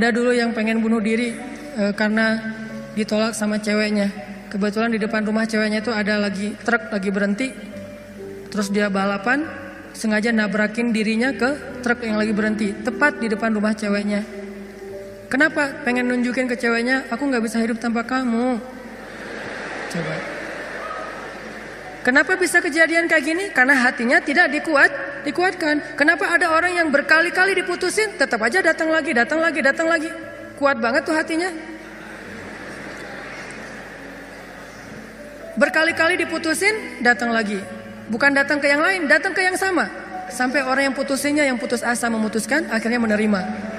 Ada dulu yang pengen bunuh diri karena ditolak sama ceweknya. Kebetulan di depan rumah ceweknya itu ada lagi truk lagi berhenti. Terus dia balapan, sengaja nabrakin dirinya ke truk yang lagi berhenti, tepat di depan rumah ceweknya. Kenapa? Pengen nunjukin ke ceweknya, aku gak bisa hidup tanpa kamu. Coba. Kenapa bisa kejadian kayak gini? Karena hatinya tidak dikuatkan. Kenapa ada orang yang berkali-kali diputusin, tetap aja datang lagi. Kuat banget tuh hatinya. Berkali-kali diputusin, datang lagi. Bukan datang ke yang lain, datang ke yang sama. Sampai orang yang putusinnya, yang putus asa memutuskan, akhirnya menerima.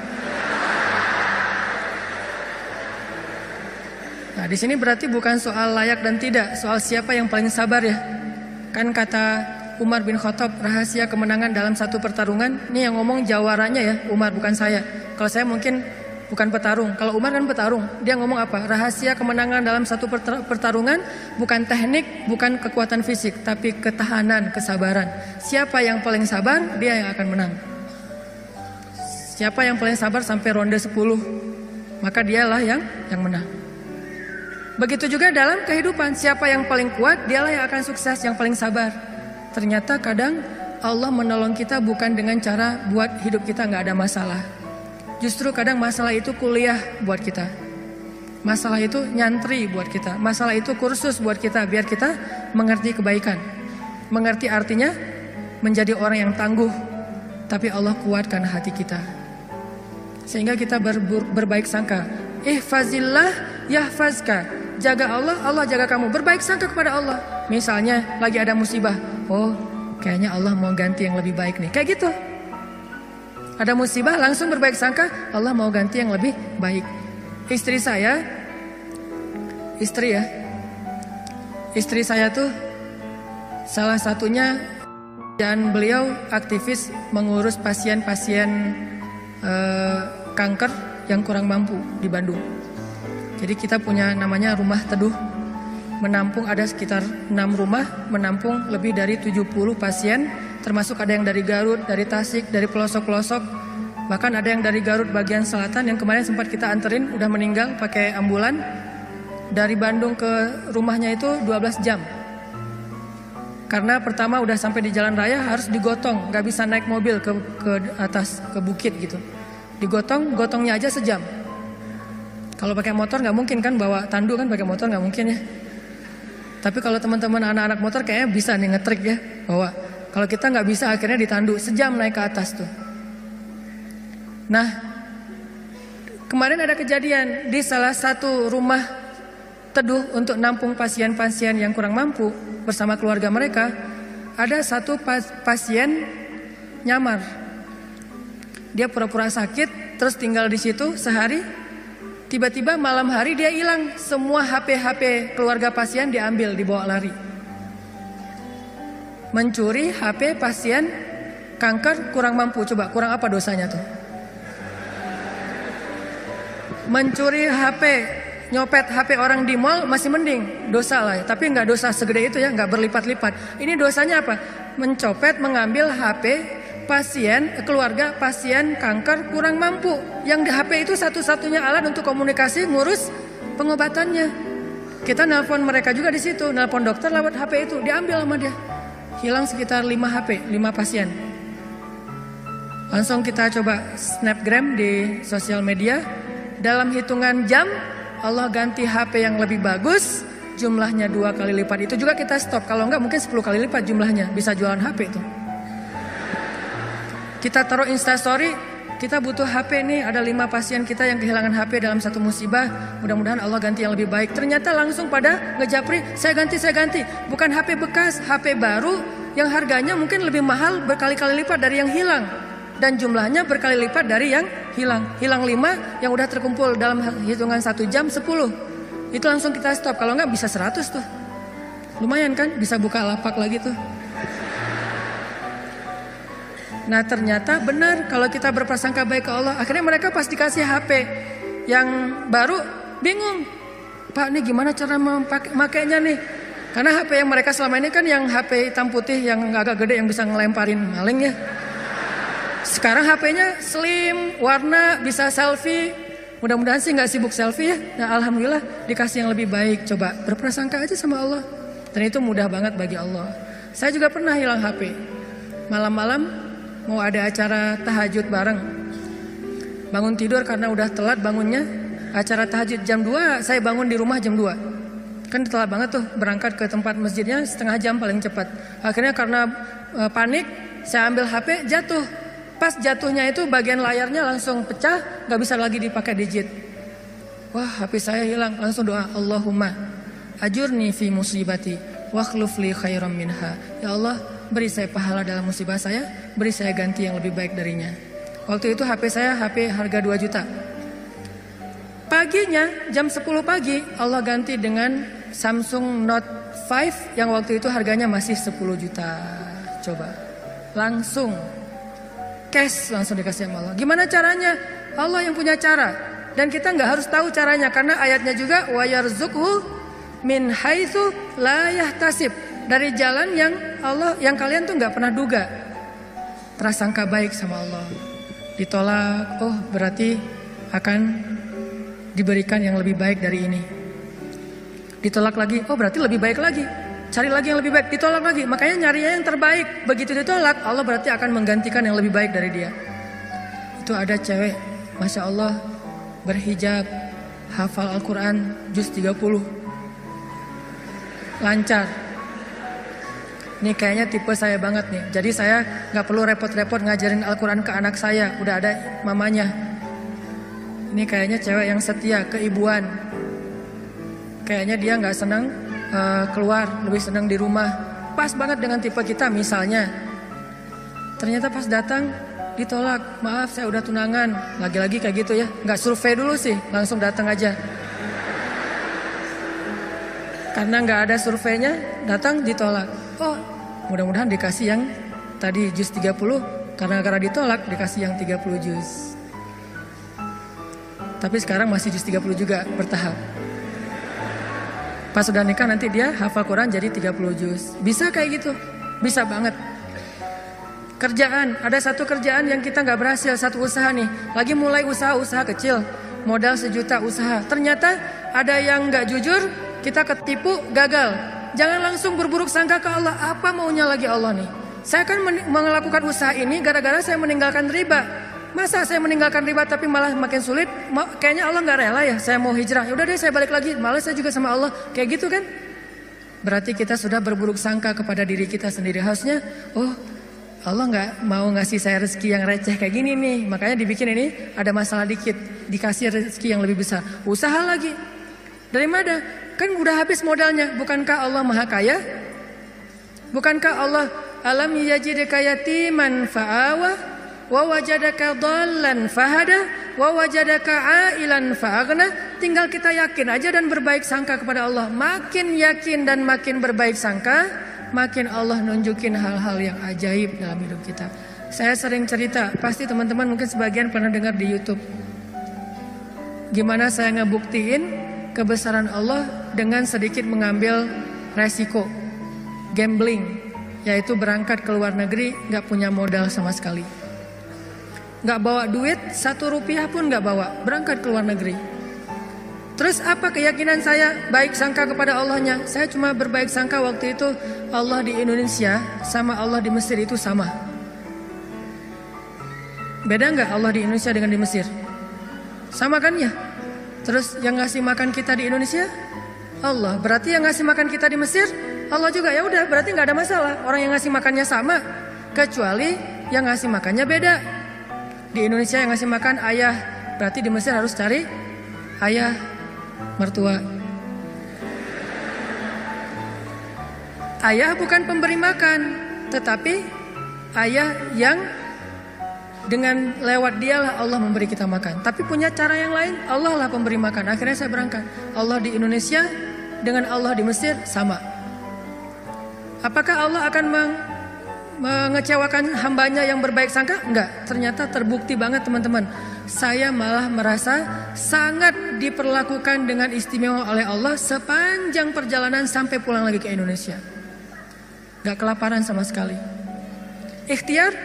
Nah, di sini berarti bukan soal layak dan tidak, soal siapa yang paling sabar ya. Kan kata Umar bin Khattab, rahasia kemenangan dalam satu pertarungan. Ini yang ngomong jawaranya ya, Umar bukan saya. Kalau saya mungkin bukan petarung. Kalau Umar kan petarung. Dia ngomong apa? Rahasia kemenangan dalam satu pertarungan bukan teknik, bukan kekuatan fisik, tapi ketahanan, kesabaran. Siapa yang paling sabar, dia yang akan menang. Siapa yang paling sabar sampai ronde 10, maka dialah yang menang. Begitu juga dalam kehidupan, siapa yang paling kuat, dialah yang akan sukses, yang paling sabar. Ternyata kadang Allah menolong kita bukan dengan cara buat hidup kita gak ada masalah. Justru kadang masalah itu kuliah buat kita. Masalah itu nyantri buat kita. Masalah itu kursus buat kita, biar kita mengerti kebaikan. Mengerti artinya menjadi orang yang tangguh. Tapi Allah kuatkan hati kita, sehingga kita berbaik sangka. Ihfazillah yahfazka. Jaga Allah, Allah jaga kamu. Berbaik sangka kepada Allah. Misalnya lagi ada musibah, oh kayaknya Allah mau ganti yang lebih baik nih. Kayak gitu. Ada musibah langsung berbaik sangka, Allah mau ganti yang lebih baik. Istri saya tuh salah satunya, dan beliau aktivis mengurus pasien-pasien kanker yang kurang mampu di Bandung. Jadi kita punya namanya rumah teduh, menampung ada sekitar 6 rumah, menampung lebih dari 70 pasien, termasuk ada yang dari Garut, dari Tasik, dari pelosok-pelosok. Bahkan ada yang dari Garut bagian selatan yang kemarin sempat kita anterin, udah meninggal pakai ambulan. Dari Bandung ke rumahnya itu 12 jam. Karena pertama udah sampai di jalan raya harus digotong, gak bisa naik mobil ke atas, ke bukit gitu. Gotongnya aja sejam. Kalau pakai motor nggak mungkin kan, bawa tandu kan, pakai motor nggak mungkin ya. Tapi kalau teman-teman anak-anak motor kayaknya bisa nih ngetrik ya, bahwa kalau kita nggak bisa akhirnya ditandu sejam naik ke atas tuh. Nah, kemarin ada kejadian di salah satu rumah teduh untuk nampung pasien-pasien yang kurang mampu bersama keluarga mereka. Ada satu pasien nyamar. Dia pura-pura sakit, terus tinggal di situ sehari. Tiba-tiba malam hari dia hilang. Semua HP keluarga pasien diambil, dibawa lari. Mencuri HP pasien kanker kurang mampu. Coba kurang apa dosanya tuh? Mencuri HP, nyopet HP orang di mall masih mending, dosa lah. Tapi nggak dosa segede itu ya, nggak berlipat-lipat. Ini dosanya apa? Mencopet, mengambil HP keluarga pasien kanker kurang mampu. Yang di HP itu satu-satunya alat untuk komunikasi, ngurus pengobatannya. Kita nelpon mereka juga di situ, nelpon dokter lewat HP itu, diambil sama dia. Hilang sekitar 5 HP, 5 pasien. Langsung kita coba snapgram di sosial media. Dalam hitungan jam Allah ganti HP yang lebih bagus, jumlahnya 2 kali lipat. Itu juga kita stop, kalau enggak mungkin 10 kali lipat jumlahnya. Bisa jualan HP itu. Kita taruh Instastory, kita butuh HP nih, ada 5 pasien kita yang kehilangan HP dalam satu musibah. Mudah-mudahan Allah ganti yang lebih baik. Ternyata langsung pada ngejapri, saya ganti. Bukan HP bekas, HP baru yang harganya mungkin lebih mahal berkali-kali lipat dari yang hilang. Dan jumlahnya berkali lipat dari yang hilang. Hilang 5, yang udah terkumpul dalam hitungan 1 jam 10. Itu langsung kita stop, kalau enggak bisa 100 tuh. Lumayan kan, bisa buka lapak lagi tuh. Nah ternyata benar, kalau kita berprasangka baik ke Allah, akhirnya mereka pas dikasih HP yang baru bingung, Pak ini gimana cara memakainya nih? Karena HP yang mereka selama ini kan yang HP hitam putih yang agak gede yang bisa ngelemparin maling ya. Sekarang HP-nya slim, warna, bisa selfie, Mudah-mudahan sih nggak sibuk selfie ya. Nah alhamdulillah dikasih yang lebih baik. Coba berprasangka aja sama Allah. Dan itu mudah banget bagi Allah. Saya juga pernah hilang HP. Malam-malam mau ada acara tahajud bareng. Bangun tidur karena udah telat bangunnya. Acara tahajud jam 2, saya bangun di rumah jam 2. Kan telat banget tuh berangkat ke tempat masjidnya setengah jam paling cepat. Akhirnya karena panik saya ambil HP jatuh. Pas jatuhnya itu bagian layarnya langsung pecah, gak bisa lagi dipakai digit. Wah HP saya hilang, langsung doa Allahumma ajurni fi musibati wa akhlif li khairam minha. Ya Allah beri saya pahala dalam musibah saya, beri saya ganti yang lebih baik darinya. Waktu itu HP saya HP harga 2 juta. Paginya jam 10 pagi Allah ganti dengan Samsung Note 5 yang waktu itu harganya masih 10 juta. Coba langsung cash langsung dikasih sama Allah. Gimana caranya? Allah yang punya cara. Dan kita nggak harus tahu caranya karena ayatnya juga wa yarzuqhu min haitsu la yahtasib. Dari jalan yang Allah yang kalian tuh nggak pernah duga. Prasangka baik sama Allah. Ditolak, oh berarti akan diberikan yang lebih baik dari ini. Ditolak lagi, oh berarti lebih baik lagi. Cari lagi yang lebih baik, ditolak lagi. Makanya nyarinya yang terbaik. Begitu ditolak, Allah berarti akan menggantikan yang lebih baik dari dia. Itu ada cewek, Masya Allah, berhijab, hafal Al-Quran, juz 30. Lancar. Ini kayaknya tipe saya banget nih. Jadi saya gak perlu repot-repot ngajarin Al-Quran ke anak saya. Udah ada mamanya. Ini kayaknya cewek yang setia, keibuan. Kayaknya dia gak senang keluar, lebih senang di rumah. Pas banget dengan tipe kita misalnya. Ternyata pas datang ditolak. Maaf saya udah tunangan. Lagi-lagi kayak gitu ya. Gak survei dulu sih, langsung datang aja. Karena gak ada surveinya, datang ditolak. Oh mudah-mudahan dikasih yang tadi juz 30. Karena ditolak dikasih yang 30 juz. Tapi sekarang masih juz 30 juga bertahap. Pas sudah nikah nanti dia hafal Quran jadi 30 juz. Bisa kayak gitu? Bisa banget. Kerjaan, ada satu kerjaan yang kita gak berhasil, satu usaha nih. Lagi mulai usaha kecil, modal 1 juta usaha. Ternyata ada yang gak jujur, kita ketipu, gagal. Jangan langsung berburuk sangka ke Allah. Apa maunya lagi Allah nih? Saya kan melakukan usaha ini gara-gara saya meninggalkan riba. Masa saya meninggalkan riba tapi malah makin sulit? Kayaknya Allah gak rela ya. Saya mau hijrah. Ya udah deh saya balik lagi. Malah saya juga sama Allah. Kayak gitu kan? Berarti kita sudah berburuk sangka kepada diri kita sendiri. Harusnya, oh Allah gak mau ngasih saya rezeki yang receh kayak gini nih. Makanya dibikin ini ada masalah dikit. Dikasih rezeki yang lebih besar. Usaha lagi. Dari mana? Kan udah habis modalnya. Bukankah Allah maha kaya? Bukankah Allah alam yajidka yatiman fa'awa? Wa wajadaka dhallan fahada wa wajadaka ailan fa'aghna. Tinggal kita yakin aja dan berbaik sangka kepada Allah. Makin yakin dan makin berbaik sangka, makin Allah nunjukin hal-hal yang ajaib dalam hidup kita. Saya sering cerita, pasti teman-teman mungkin sebagian pernah dengar di YouTube. Gimana saya ngebuktiin kebesaran Allah dengan sedikit mengambil resiko gambling, yaitu berangkat ke luar negeri gak punya modal sama sekali. Gak bawa duit, 1 rupiah pun gak bawa, berangkat ke luar negeri. Terus apa keyakinan saya? Baik sangka kepada Allahnya. Saya cuma berbaik sangka waktu itu Allah di Indonesia sama Allah di Mesir itu sama. Beda gak Allah di Indonesia dengan di Mesir? Sama kan ya? Terus yang ngasih makan kita di Indonesia Allah. Berarti yang ngasih makan kita di Mesir Allah juga. Ya udah, berarti gak ada masalah. Orang yang ngasih makannya sama, kecuali yang ngasih makannya beda. Di Indonesia yang ngasih makan ayah, berarti di Mesir harus cari ayah mertua. Ayah bukan pemberi makan, tetapi ayah yang dengan lewat dialah Allah memberi kita makan. Tapi punya cara yang lain, Allah lah pemberi makan. Akhirnya saya berangkat. Allah di Indonesia dengan Allah di Mesir sama. Apakah Allah akan mengecewakan hambanya yang berbaik sangka? Enggak, ternyata terbukti banget teman-teman. Saya malah merasa sangat diperlakukan dengan istimewa oleh Allah sepanjang perjalanan sampai pulang lagi ke Indonesia. Gak kelaparan sama sekali. Ikhtiar.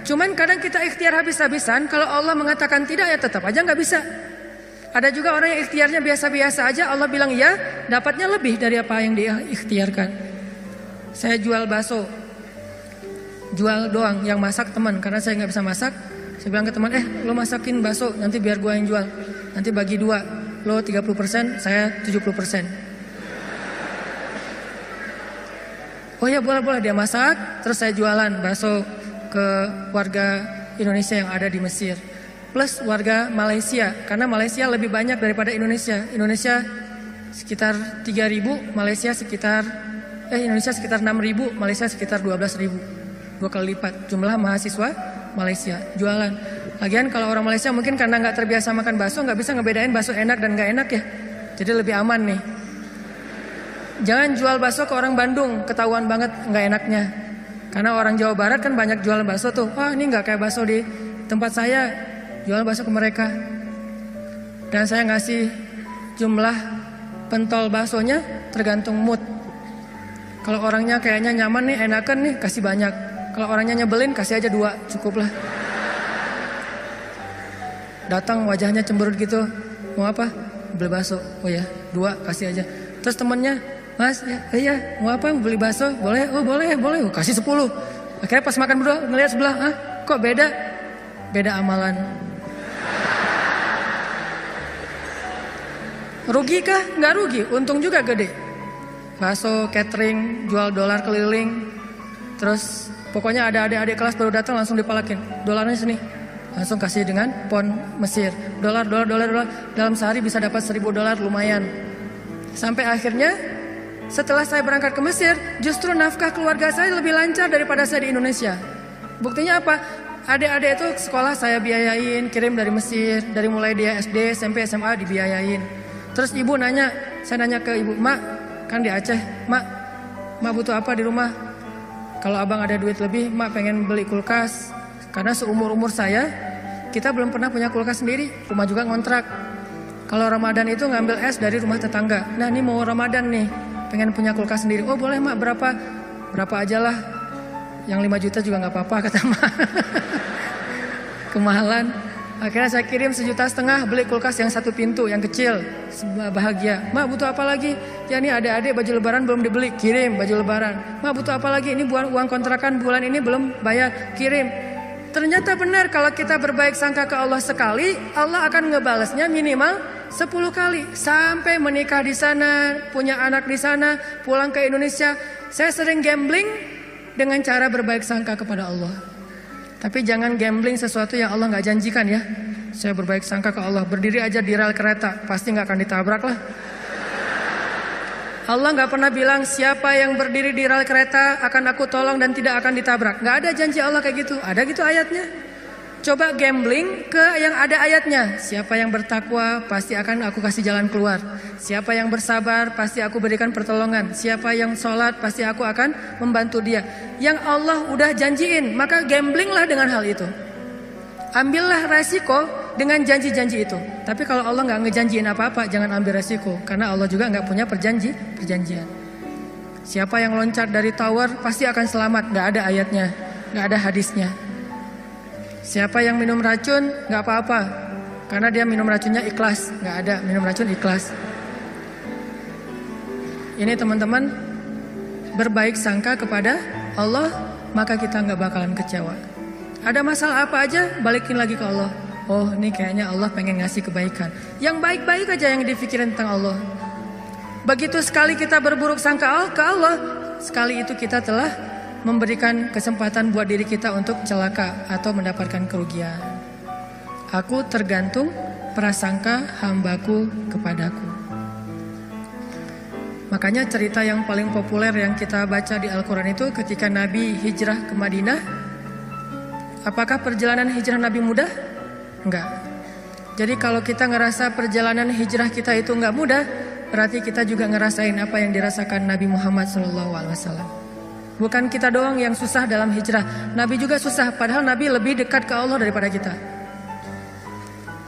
Cuman kadang kita ikhtiar habis-habisan. Kalau Allah mengatakan tidak ya tetap aja gak bisa. Ada juga orang yang ikhtiarnya biasa-biasa aja, Allah bilang ya, dapatnya lebih dari apa yang dia ikhtiarkan. Saya jual bakso, jual doang, yang masak teman, karena saya nggak bisa masak. Saya bilang ke teman, lo masakin bakso, nanti biar gua yang jual. Nanti bagi 2, lo 30%, saya 70%. Oh ya boleh, dia masak, terus saya jualan bakso ke warga Indonesia yang ada di Mesir. Plus warga Malaysia, karena Malaysia lebih banyak daripada Indonesia. Indonesia sekitar 3.000, Indonesia sekitar 6.000, Malaysia sekitar 12.000. 2 kali lipat jumlah mahasiswa Malaysia. Jualan. Lagian kalau orang Malaysia mungkin karena nggak terbiasa makan bakso, nggak bisa ngebedain bakso enak dan nggak enak ya. Jadi lebih aman nih. Jangan jual bakso ke orang Bandung, ketahuan banget nggak enaknya. Karena orang Jawa Barat kan banyak jualan bakso tuh. Wah ini nggak kayak bakso di tempat saya. Jual bakso ke mereka. Dan saya ngasih jumlah pentol baksonya tergantung mood. Kalau orangnya kayaknya nyaman nih, enakan nih, kasih banyak. Kalau orangnya nyebelin, kasih aja 2, cukup lah. Datang wajahnya cemberut gitu, mau apa? Beli bakso. Oh ya, 2 kasih aja. Terus temennya, Mas, iya, mau apa? Beli bakso? Boleh? Oh boleh. Kasih 10. Akhirnya pas makan berdua, ngelihat sebelah, kok beda? Beda amalan. Rugi kah? Nggak rugi, untung juga gede. Bakso, catering, jual dolar keliling. Terus pokoknya ada adik-adik kelas baru datang langsung dipalakin. Dolarnya sini. Langsung kasih dengan pon Mesir. Dolar. Dalam sehari bisa dapat 1.000 dolar, lumayan. Sampai akhirnya setelah saya berangkat ke Mesir, justru nafkah keluarga saya lebih lancar daripada saya di Indonesia. Buktinya apa? Adik-adik itu sekolah saya biayain, kirim dari Mesir. Dari mulai dia SD, SMP, SMA dibiayain. Terus ibu nanya, saya nanya ke ibu, Mak, kan di Aceh, Mak butuh apa di rumah? Kalau abang ada duit lebih, Mak pengen beli kulkas. Karena seumur-umur saya, kita belum pernah punya kulkas sendiri, rumah juga ngontrak. Kalau Ramadan itu ngambil es dari rumah tetangga. Nah ini mau Ramadan nih, pengen punya kulkas sendiri. Oh boleh Mak, berapa aja lah. Yang 5 juta juga gak apa-apa kata Mak. Kemahalan. Akhirnya saya kirim 1,5 juta beli kulkas yang 1 pintu, yang kecil. Bahagia. Mak butuh apa lagi? Ya ini adik-adik baju lebaran belum dibeli, kirim baju lebaran. Mak butuh apa lagi? Ini uang kontrakan bulan ini belum bayar, kirim. Ternyata benar kalau kita berbaik sangka ke Allah sekali, Allah akan ngebalasnya minimal 10 kali. Sampai menikah di sana, punya anak di sana, pulang ke Indonesia. Saya sering gambling dengan cara berbaik sangka kepada Allah. Tapi jangan gambling sesuatu yang Allah gak janjikan ya. Saya berbaik sangka ke Allah, berdiri aja di rel kereta, pasti gak akan ditabrak lah. Allah gak pernah bilang siapa yang berdiri di rel kereta akan aku tolong dan tidak akan ditabrak. Gak ada janji Allah kayak gitu. Ada gitu ayatnya. Coba gambling ke yang ada ayatnya. Siapa yang bertakwa pasti akan aku kasih jalan keluar. Siapa yang bersabar pasti aku berikan pertolongan. Siapa yang sholat pasti aku akan membantu dia. Yang Allah udah janjiin, maka gamblinglah dengan hal itu. Ambillah resiko dengan janji-janji itu. Tapi kalau Allah gak ngejanjiin apa-apa, jangan ambil resiko. Karena Allah juga gak punya perjanjian. Siapa yang loncat dari tower pasti akan selamat. Gak ada ayatnya, gak ada hadisnya. Siapa yang minum racun gak apa-apa, karena dia minum racunnya ikhlas. Gak ada minum racun ikhlas. Ini teman-teman, berbaik sangka kepada Allah, maka kita gak bakalan kecewa. Ada masalah apa aja, balikin lagi ke Allah. Oh ini kayaknya Allah pengen ngasih kebaikan. Yang baik-baik aja yang dipikirin tentang Allah. Begitu sekali kita berburuk sangka ke Allah, sekali itu kita telah memberikan kesempatan buat diri kita untuk celaka atau mendapatkan kerugian. Aku tergantung prasangka hambaku kepadaku. Makanya cerita yang paling populer yang kita baca di Al-Quran itu ketika Nabi hijrah ke Madinah. Apakah perjalanan hijrah Nabi mudah? Enggak. Jadi kalau kita ngerasa perjalanan hijrah kita itu enggak mudah, berarti kita juga ngerasain apa yang dirasakan Nabi Muhammad SAW. Bukan kita doang yang susah dalam hijrah, Nabi juga susah, padahal Nabi lebih dekat ke Allah daripada kita.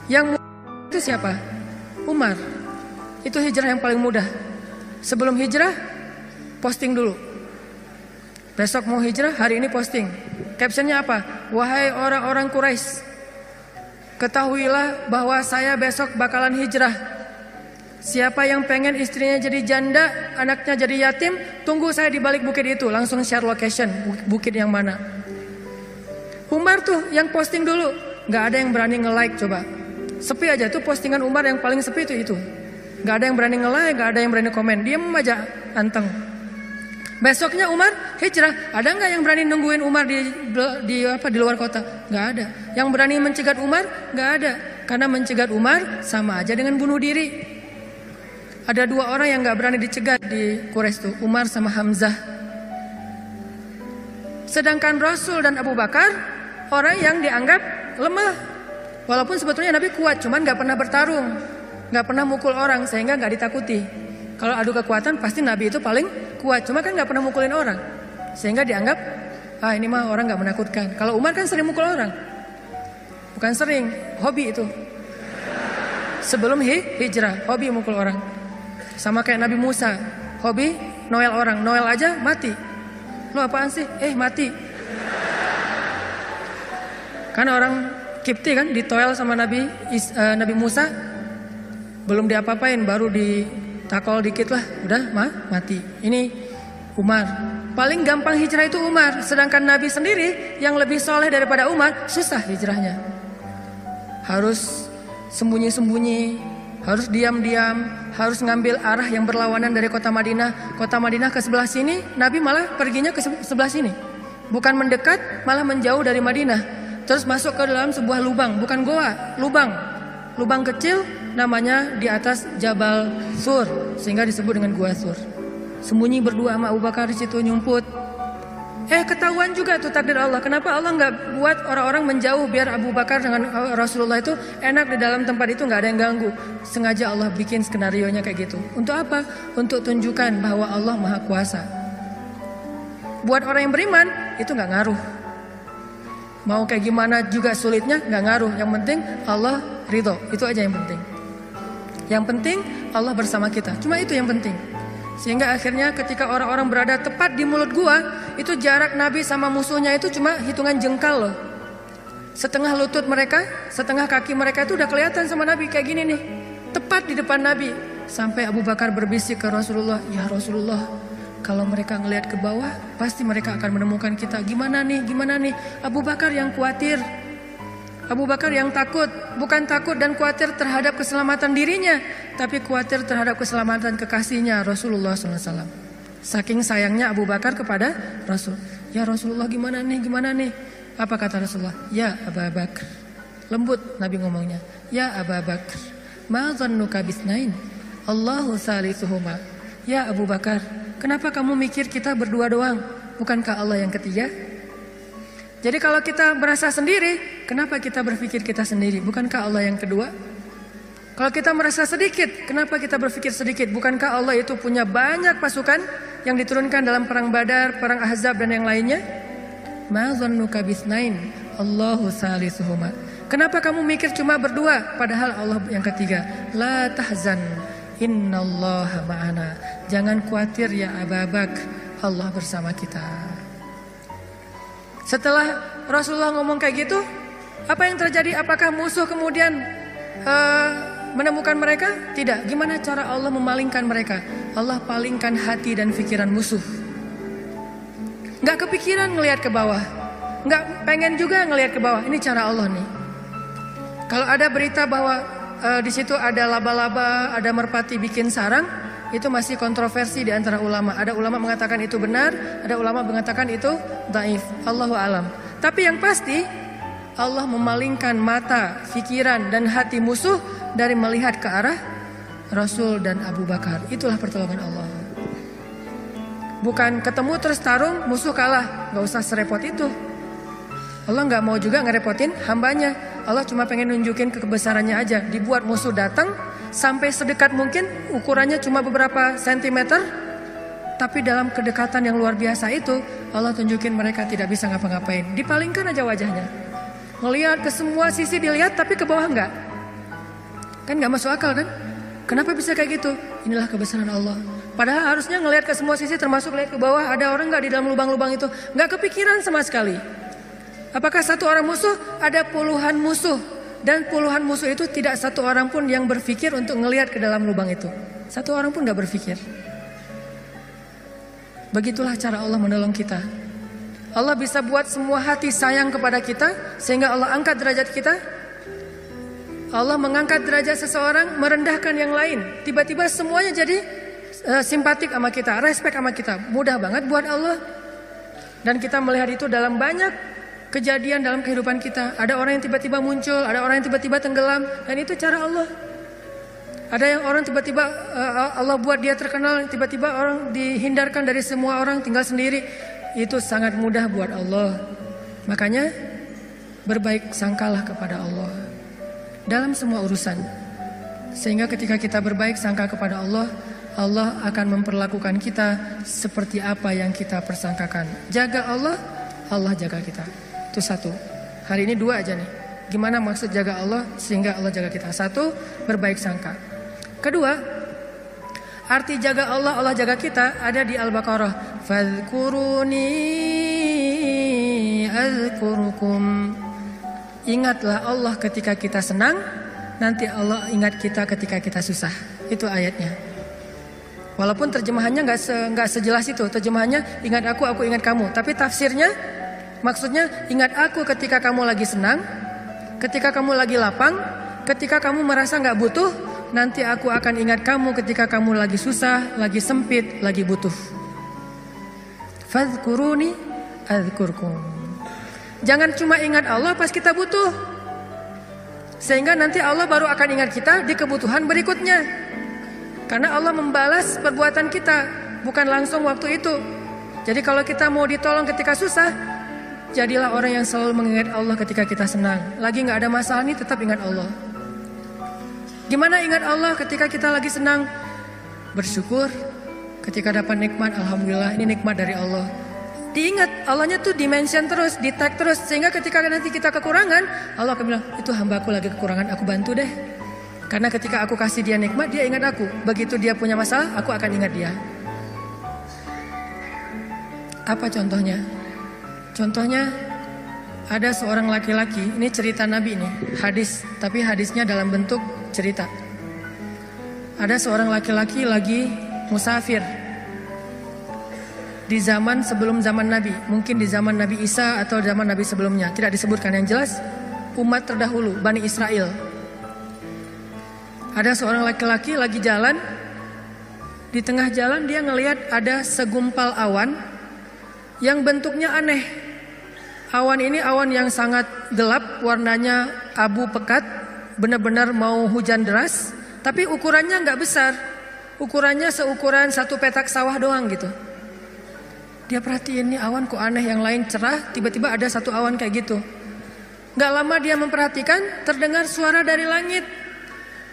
Yang mudah itu siapa? Umar. Itu hijrah yang paling mudah. Sebelum hijrah, posting dulu. Besok mau hijrah, hari ini posting. Captionnya apa? Wahai orang-orang Quraisy, ketahuilah bahwa saya besok bakalan hijrah. Siapa yang pengen istrinya jadi janda, anaknya jadi yatim, tunggu saya di balik bukit itu. Langsung share location, bukit yang mana. Umar tuh yang posting dulu, gak ada yang berani nge-like coba. Sepi aja tuh postingan Umar yang paling sepi itu. Gak ada yang berani nge-like, gak ada yang berani komen. Diam aja, anteng. Besoknya Umar hijrah. Ada nggak yang berani nungguin Umar di luar kota? Nggak ada. Yang berani mencegat Umar? Nggak ada. Karena mencegat Umar sama aja dengan bunuh diri. Ada 2 orang yang nggak berani dicegat di Quraisy tuh, Umar sama Hamzah. Sedangkan Rasul dan Abu Bakar orang yang dianggap lemah. Walaupun sebetulnya Nabi kuat, cuman nggak pernah bertarung, nggak pernah mukul orang sehingga nggak ditakuti. Kalau adu kekuatan pasti Nabi itu paling kuat, cuma kan nggak pernah mukulin orang, sehingga dianggap ini mah orang nggak menakutkan. Kalau Umar kan sering mukul orang, bukan sering, hobi itu. Sebelum hijrah, hobi mukul orang. Sama kayak Nabi Musa, hobi noel orang, noel aja mati. Lu apaan sih? Mati. Kan orang Kipti kan ditoel sama Nabi Musa, belum diapa-apain, baru ditakol dikit lah, udah mati. Ini Umar. Paling gampang hijrah itu Umar. Sedangkan Nabi sendiri yang lebih soleh daripada Umar, susah hijrahnya. Harus sembunyi-sembunyi, harus diam-diam, harus ngambil arah yang berlawanan dari kota Madinah. Kota Madinah ke sebelah sini, Nabi malah perginya ke sebelah sini. Bukan mendekat, malah menjauh dari Madinah. Terus masuk ke dalam sebuah lubang, bukan goa, lubang kecil, namanya di atas Jabal Sur, sehingga disebut dengan Gua Sur. Sembunyi berdua sama Abu Bakar di situ nyumput. Ketahuan juga tuh takdir Allah. Kenapa Allah nggak buat orang-orang menjauh biar Abu Bakar dengan Rasulullah itu enak di dalam tempat itu, nggak ada yang ganggu. Sengaja Allah bikin skenarionya kayak gitu. Untuk apa? Untuk tunjukkan bahwa Allah Maha Kuasa. Buat orang yang beriman itu nggak ngaruh. Mau kayak gimana juga sulitnya nggak ngaruh. Yang penting Allah ridho, itu aja yang penting. Yang penting Allah bersama kita. Cuma itu yang penting. Sehingga akhirnya ketika orang-orang berada tepat di mulut gua, itu jarak Nabi sama musuhnya itu cuma hitungan jengkal loh. Setengah lutut mereka, setengah kaki mereka itu udah kelihatan sama Nabi kayak gini nih. Tepat di depan Nabi. Sampai Abu Bakar berbisik ke Rasulullah, "Ya Rasulullah, kalau mereka ngelihat ke bawah, pasti mereka akan menemukan kita. Gimana nih? Abu Bakar yang khawatir. Abu Bakar yang takut. Bukan takut dan khawatir terhadap keselamatan dirinya, tapi khawatir terhadap keselamatan kekasihnya Rasulullah SAW. Saking sayangnya Abu Bakar kepada Rasul. "Ya Rasulullah, gimana nih? Apa kata Rasulullah? "Ya Abu Bakar." Lembut Nabi ngomongnya. "Ya Abu Bakar, ma dhannuka bisnain? Allahu salisuhuma." Ya Abu Bakar, kenapa kamu mikir kita berdua doang? Bukankah Allah yang ketiga? Jadi kalau kita merasa sendiri, kenapa kita berpikir kita sendiri? Bukankah Allah yang kedua? Kalau kita merasa sedikit, kenapa kita berpikir sedikit? Bukankah Allah itu punya banyak pasukan yang diturunkan dalam perang Badar, perang Ahzab dan yang lainnya? Ma dhannuka bisnain? Allahu salisuhuma. Kenapa kamu mikir cuma berdua padahal Allah yang ketiga? La tahzan, innallaha ma'ana. Jangan khawatir ya Abu Bakar, Allah bersama kita. Setelah Rasulullah ngomong kayak gitu, apa yang terjadi? Apakah musuh kemudian menemukan mereka? Tidak. Gimana cara Allah memalingkan mereka? Allah palingkan hati dan pikiran musuh. Gak kepikiran ngelihat ke bawah, gak pengen juga ngelihat ke bawah. Ini cara Allah nih. Kalau ada berita bahwa di situ ada laba-laba, ada merpati bikin sarang, itu masih kontroversi di antara ulama. Ada ulama mengatakan itu benar, ada ulama mengatakan itu dhaif. Allahu alam. Tapi yang pasti Allah memalingkan mata, pikiran dan hati musuh dari melihat ke arah Rasul dan Abu Bakar. Itulah pertolongan Allah. Bukan ketemu terus tarung, musuh kalah. Gak usah serepot itu. Allah gak mau juga ngerepotin hambanya. Allah cuma pengen nunjukin kebesarannya aja. Dibuat musuh datang sampai sedekat mungkin, ukurannya cuma beberapa sentimeter, tapi dalam kedekatan yang luar biasa itu Allah tunjukin mereka tidak bisa ngapa-ngapain. Dipalingkan aja wajahnya, ngelihat ke semua sisi dilihat, tapi ke bawah enggak. Kan gak masuk akal kan? Kenapa bisa kayak gitu? Inilah kebesaran Allah. Padahal harusnya ngelihat ke semua sisi, termasuk lihat ke bawah, ada orang gak di dalam lubang-lubang itu. Gak kepikiran sama sekali. Apakah satu orang musuh? Ada puluhan musuh. Dan puluhan musuh itu tidak satu orang pun yang berpikir untuk ngelihat ke dalam lubang itu. Satu orang pun gak berpikir. Begitulah cara Allah menolong kita. Allah bisa buat semua hati sayang kepada kita, sehingga Allah angkat derajat kita. Allah mengangkat derajat seseorang, merendahkan yang lain. Tiba-tiba semuanya jadi simpatik sama kita, respect sama kita. Mudah banget buat Allah. Dan kita melihat itu dalam banyak kejadian dalam kehidupan kita. Ada orang yang tiba-tiba muncul, ada orang yang tiba-tiba tenggelam, dan itu cara Allah. Ada yang orang tiba-tiba Allah buat dia terkenal, tiba-tiba orang dihindarkan dari semua orang, tinggal sendiri. Itu sangat mudah buat Allah. Makanya berbaik sangkalah kepada Allah dalam semua urusan. Sehingga ketika kita berbaik sangka kepada Allah, Allah akan memperlakukan kita seperti apa yang kita persangkakan. Jaga Allah, Allah jaga kita. Itu satu. Hari ini dua aja nih. Gimana maksud jaga Allah sehingga Allah jaga kita? Satu, berbaik sangka. Kedua, arti jaga Allah, Allah jaga kita ada di Al-Baqarah. Fadhkuruni azkurukum. Ingatlah Allah ketika kita senang, nanti Allah ingat kita ketika kita susah. Itu ayatnya. Walaupun terjemahannya nggak sejelas itu. Terjemahannya ingat aku ingat kamu. Tapi tafsirnya maksudnya ingat aku ketika kamu lagi senang, ketika kamu lagi lapang, ketika kamu merasa nggak butuh, nanti aku akan ingat kamu ketika kamu lagi susah, lagi sempit, lagi butuh. Fadhkuruni adzkurkum. Jangan cuma ingat Allah pas kita butuh, sehingga nanti Allah baru akan ingat kita di kebutuhan berikutnya. Karena Allah membalas perbuatan kita, bukan langsung waktu itu. Jadi kalau kita mau ditolong ketika susah, jadilah orang yang selalu mengingat Allah ketika kita senang. Lagi gak ada masalah nih, tetap ingat Allah. Gimana ingat Allah ketika kita lagi senang? Bersyukur. Ketika dapat nikmat, alhamdulillah ini nikmat dari Allah. Diingat, Allahnya tuh dimention terus, di tag terus. Sehingga ketika nanti kita kekurangan, Allah akan bilang, itu hambaku lagi kekurangan, aku bantu deh. Karena ketika aku kasih dia nikmat, dia ingat aku. Begitu dia punya masalah, aku akan ingat dia. Apa contohnya? Contohnya ada seorang laki-laki, ini cerita Nabi nih, hadis, tapi hadisnya dalam bentuk cerita. Ada seorang laki-laki lagi musafir di zaman sebelum zaman Nabi, mungkin di zaman Nabi Isa atau zaman Nabi sebelumnya, tidak disebutkan. Yang jelas umat terdahulu, Bani Israel. Ada seorang laki-laki lagi jalan, di tengah jalan dia ngelihat ada segumpal awan yang bentuknya aneh. Awan ini awan yang sangat gelap, warnanya abu pekat, benar-benar mau hujan deras, tapi ukurannya nggak besar, ukurannya seukuran satu petak sawah doang gitu. Dia perhatiin nih awan kok aneh, yang lain cerah, tiba-tiba ada satu awan kayak gitu. Nggak lama dia memperhatikan, terdengar suara dari langit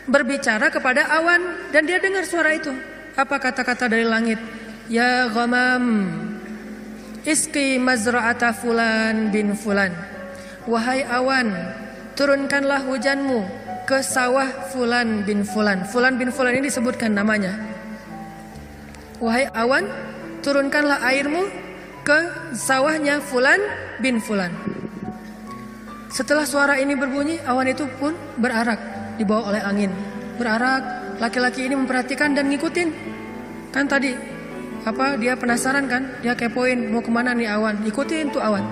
berbicara kepada awan, dan dia dengar suara itu. Apa kata-kata dari langit? Ya ghamam, iski mazra'ata fulan bin fulan. Wahai awan, turunkanlah hujanmu ke sawah fulan bin fulan. Fulan bin fulan ini disebutkan namanya. Wahai awan, turunkanlah airmu ke sawahnya fulan bin fulan. Setelah suara ini berbunyi, awan itu pun berarak, dibawa oleh angin. Berarak, laki-laki ini memperhatikan dan ngikutin. Kan tadi dia penasaran kan, dia kepoin mau kemana nih awan, ikutin tuh awan.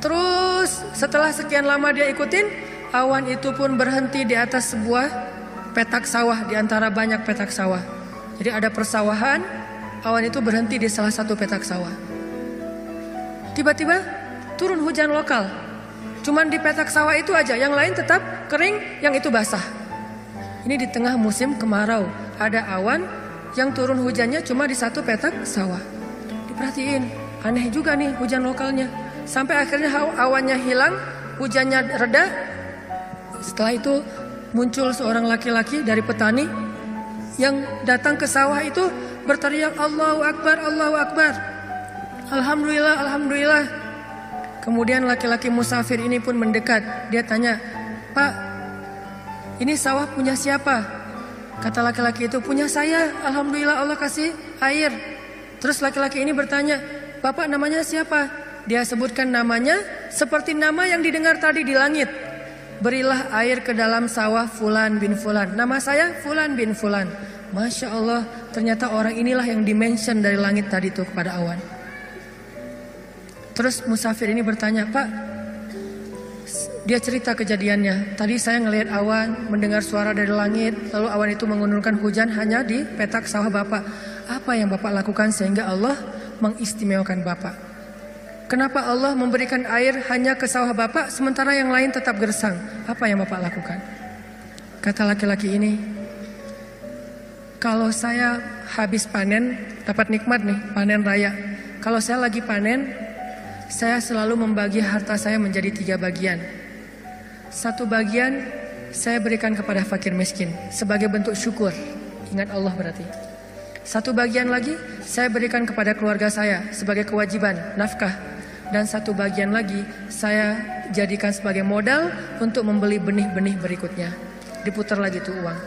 Terus setelah sekian lama dia ikutin, awan itu pun berhenti di atas sebuah petak sawah, di antara banyak petak sawah. Jadi ada persawahan, awan itu berhenti di salah satu petak sawah. Tiba-tiba turun hujan lokal. Cuman di petak sawah itu aja, yang lain tetap kering, yang itu basah. Ini di tengah musim kemarau, ada awan yang turun hujannya cuma di satu petak sawah. Diperhatiin, aneh juga nih hujan lokalnya. Sampai akhirnya awannya hilang, hujannya reda. Setelah itu muncul seorang laki-laki dari petani yang datang ke sawah itu berteriak, Allahu Akbar, Allahu Akbar, Alhamdulillah, Alhamdulillah. Kemudian laki-laki musafir ini pun mendekat. Dia tanya, Pak, ini sawah punya siapa? Kata laki-laki itu, punya saya, Alhamdulillah Allah kasih air. Terus laki-laki ini bertanya, Bapak namanya siapa? Dia sebutkan namanya seperti nama yang didengar tadi di langit. berilah air ke dalam sawah Fulan bin Fulan. Nama saya Fulan bin Fulan. Masya Allah, ternyata orang inilah yang dimention dari langit tadi tuh kepada awan. Terus musafir ini bertanya, Pak, dia cerita kejadiannya. Tadi saya ngelihat awan, mendengar suara dari langit, lalu awan itu menurunkan hujan hanya di petak sawah Bapak. Apa yang Bapak lakukan sehingga Allah mengistimewakan Bapak? Kenapa Allah memberikan air hanya ke sawah Bapak sementara yang lain tetap gersang? Apa yang Bapak lakukan? Kata laki-laki ini, kalau saya habis panen, dapat nikmat nih, panen raya. Kalau saya lagi panen, saya selalu membagi harta saya menjadi 3 bagian. 1 bagian saya berikan kepada fakir miskin sebagai bentuk syukur. Ingat Allah berarti. 1 bagian lagi saya berikan kepada keluarga saya sebagai kewajiban, nafkah. Dan 1 bagian lagi saya jadikan sebagai modal untuk membeli benih-benih berikutnya. Diputar lagi tuh uang.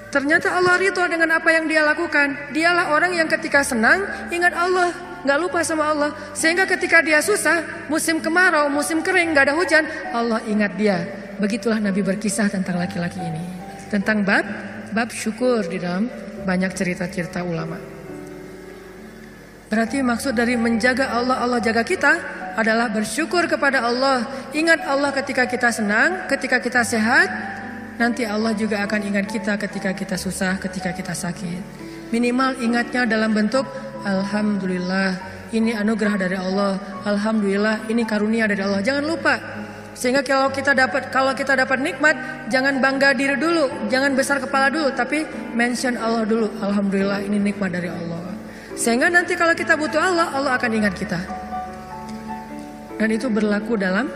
Ternyata Allah ridho dengan apa yang dia lakukan. Dialah orang yang ketika senang ingat Allah, gak lupa sama Allah. Sehingga ketika dia susah, musim kemarau, musim kering, gak ada hujan, Allah ingat dia. Begitulah Nabi berkisah tentang laki-laki ini. Tentang bab syukur di dalam banyak cerita-cerita ulama. Berarti maksud dari menjaga Allah, Allah jaga kita adalah bersyukur kepada Allah. Ingat Allah ketika kita senang, ketika kita sehat. Nanti Allah juga akan ingat kita ketika kita susah, ketika kita sakit. Minimal ingatnya dalam bentuk Alhamdulillah, ini anugerah dari Allah. Alhamdulillah, ini karunia dari Allah. Jangan lupa. Sehingga kalau kita dapat nikmat, jangan bangga diri dulu, jangan besar kepala dulu, tapi mention Allah dulu. Alhamdulillah, ini nikmat dari Allah. Sehingga nanti kalau kita butuh Allah, Allah akan ingat kita. Dan itu berlaku dalam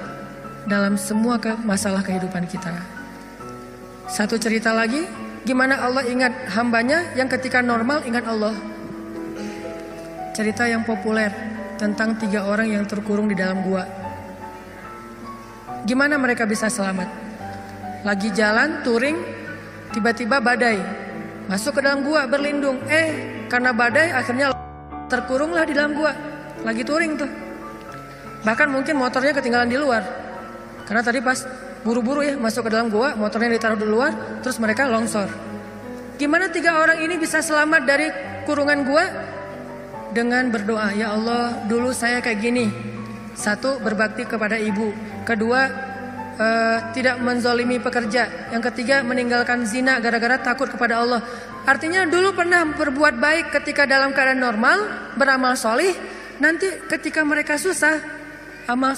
semua masalah kehidupan kita. Satu cerita lagi, gimana Allah ingat hambanya yang ketika normal ingat Allah. Cerita yang populer tentang 3 orang yang terkurung di dalam gua. Gimana mereka bisa selamat? Lagi jalan touring, tiba-tiba badai, masuk ke dalam gua berlindung. Karena badai akhirnya terkurunglah di dalam gua. Lagi touring tuh. Bahkan mungkin motornya ketinggalan di luar. Karena tadi pas buru-buru ya masuk ke dalam gua, motornya ditaruh di luar, terus mereka longsor. Gimana 3 orang ini bisa selamat dari kurungan gua? Dengan berdoa, ya Allah, dulu saya kayak gini. 1, berbakti kepada ibu. 2, tidak menzolimi pekerja. Yang 3, meninggalkan zina gara-gara takut kepada Allah. Artinya dulu pernah berbuat baik ketika dalam keadaan normal, beramal solih. Nanti ketika mereka susah, amal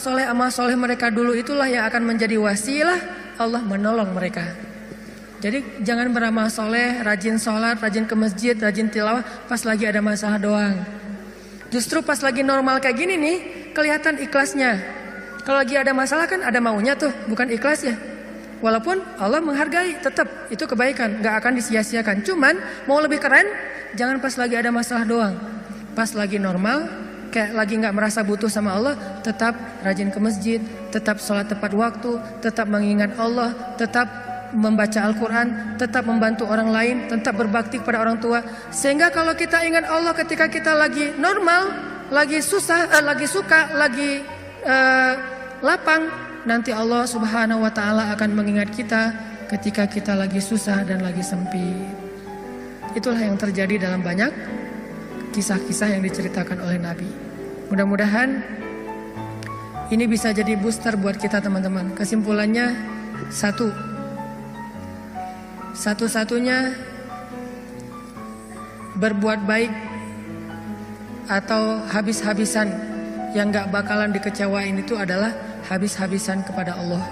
soleh mereka dulu itulah yang akan menjadi wasilah Allah menolong mereka. Jadi jangan beramal soleh, rajin sholat, rajin ke masjid, rajin tilawah pas lagi ada masalah doang. Justru pas lagi normal kayak gini nih, kelihatan ikhlasnya. Kalau lagi ada masalah kan ada maunya tuh, bukan ikhlas ya. Walaupun Allah menghargai, tetap itu kebaikan, gak akan disia-siakan. Cuman mau lebih keren, jangan pas lagi ada masalah doang. Pas lagi normal, kayak lagi gak merasa butuh sama Allah, tetap rajin ke masjid, tetap sholat tepat waktu, tetap mengingat Allah, tetap membaca Al-Quran, tetap membantu orang lain, tetap berbakti kepada orang tua. Sehingga kalau kita ingat Allah ketika kita lagi normal, lagi susah, lagi suka, lagi lapang, nanti Allah Subhanahu wa Ta'ala akan mengingat kita ketika kita lagi susah dan lagi sempit. Itulah yang terjadi dalam banyak kisah-kisah yang diceritakan oleh Nabi. Mudah-mudahan ini bisa jadi booster buat kita teman-teman. Kesimpulannya satu-satunya berbuat baik atau habis-habisan yang gak bakalan dikecewain itu adalah habis-habisan kepada Allah.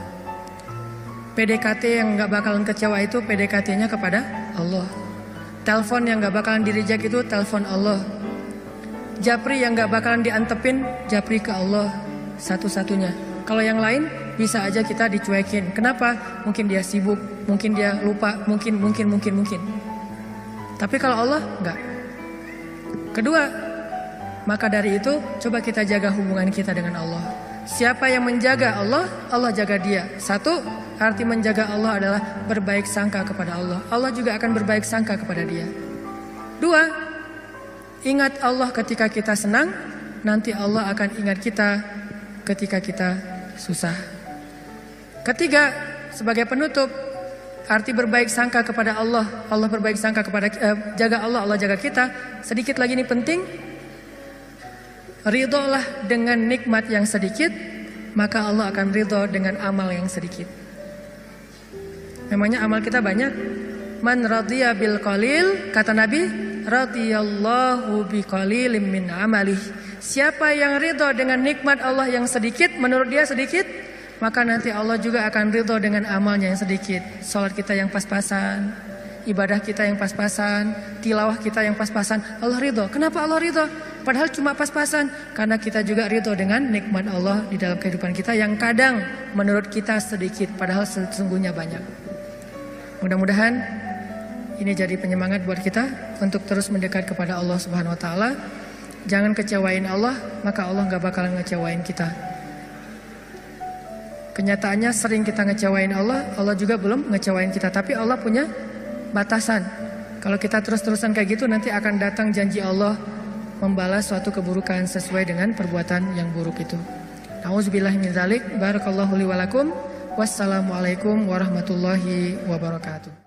PDKT yang gak bakalan kecewa itu PDKT-nya kepada Allah. Telepon yang gak bakalan di-reject itu telepon Allah. Japri yang gak bakalan diantepin, japri ke Allah satu-satunya. Kalau yang lain bisa aja kita dicuekin. Kenapa? Mungkin dia sibuk, mungkin dia lupa, mungkin. Tapi kalau Allah enggak. Kedua, maka dari itu coba kita jaga hubungan kita dengan Allah. Siapa yang menjaga Allah, Allah jaga dia. 1, arti menjaga Allah adalah berbaik sangka kepada Allah. Allah juga akan berbaik sangka kepada dia. 2, ingat Allah ketika kita senang, nanti Allah akan ingat kita ketika kita susah. Ketiga, sebagai penutup, arti berbaik sangka kepada Allah, Allah berbaik sangka kepada jaga Allah, Allah jaga kita. Sedikit lagi ini penting. Ridholah dengan nikmat yang sedikit, maka Allah akan ridho dengan amal yang sedikit. Memangnya amal kita banyak. Man radhiya bil qalil, kata Nabi, radhiyallahu bi qalilim min amalih. Siapa yang ridho dengan nikmat Allah yang sedikit, menurut dia sedikit, maka nanti Allah juga akan ridho dengan amalnya yang sedikit. Salat kita yang pas-pasan, ibadah kita yang pas-pasan, tilawah kita yang pas-pasan, Allah ridho. Kenapa Allah ridho? Padahal cuma pas-pasan. Karena kita juga ridho dengan nikmat Allah di dalam kehidupan kita yang kadang menurut kita sedikit, padahal sesungguhnya banyak. Mudah-mudahan ini jadi penyemangat buat kita untuk terus mendekat kepada Allah Subhanahu Wa Taala. Jangan kecewain Allah, maka Allah gak bakalan ngecewain kita. Kenyataannya sering kita ngecewain Allah, Allah juga belum ngecewain kita. Tapi Allah punya batasan. Kalau kita terus-terusan kayak gitu, nanti akan datang janji Allah membalas suatu keburukan sesuai dengan perbuatan yang buruk itu. Nauzubillahi min dzalik. Barakallahu li wa lakum. Wassalamualaikum warahmatullahi wabarakatuh.